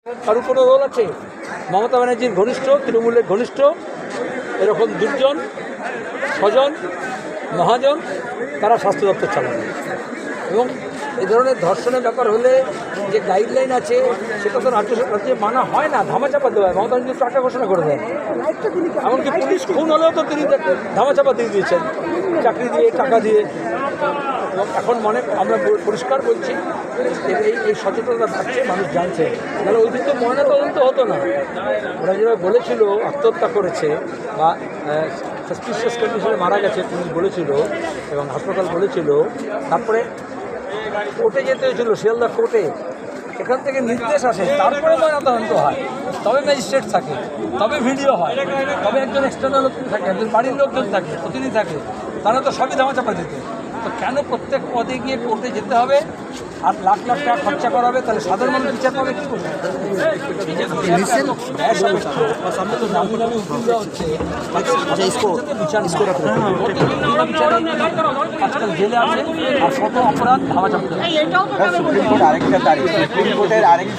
কারো কোনো রোল আছে? মমতা ব্যানার্জির ঘনিষ্ঠ, তৃণমূলের ঘনিষ্ঠ এরকম দুজন ছজন মহাজন তারা স্বাস্থ্য দপ্তর চালাবে। এবং এই ধরনের ধর্ষণের ব্যাপার হলে যে গাইডলাইন আছে সেটা তো রাজ্যে মানা হয় না, ধামাচাপা দেওয়া হয়। মমতা ব্যানার্জি টাকা ঘোষণা করে দেন, এমনকি পুলিশ খুন হলেও তো তিনি ধামাচাপা দিয়ে দিয়েছেন চাকরি দিয়ে, টাকা দিয়ে। এবং এখন আমরা পরিষ্কার বলছি এই সচেতনতা বাড়ছে, মানুষ জানছে। তাহলে ওই দিন তো ময়নাতদন্ত হতো না। ওরা যেভাবে বলেছিল আত্মহত্যা করেছে বা সাসপিশিয়াস কন্ডিশনে মারা গেছে পুলিশ বলেছিল এবং হাসপাতাল বলেছিল, তারপরে কোর্টে যেতে হয়েছিল, শিয়ালদা কোর্টে, এখান থেকে নির্দেশ আসে, তারপরে ময়নাতদন্ত হয়, তবে ম্যাজিস্ট্রেট থাকে, তবে ভিডিও হয়, তবে একজন এক্সটার্নাল লোক থাকে, একজন বাড়ির লোকজন থাকে, প্রতিনিধি থাকে, তারা তো সবই ধামাচাপা দিতে। তো কেন প্রত্যেক পদে গিয়ে কোর্টে যেতে হবে আর লাখ লাখ টাকা খরচা করা হবে? তাহলে সাধারণ মানুষ বিচার পাবে কী করবে? আজকাল জেলে আছে আর শত অপরাধ ধামাচাপা। আরেকটা তারিখ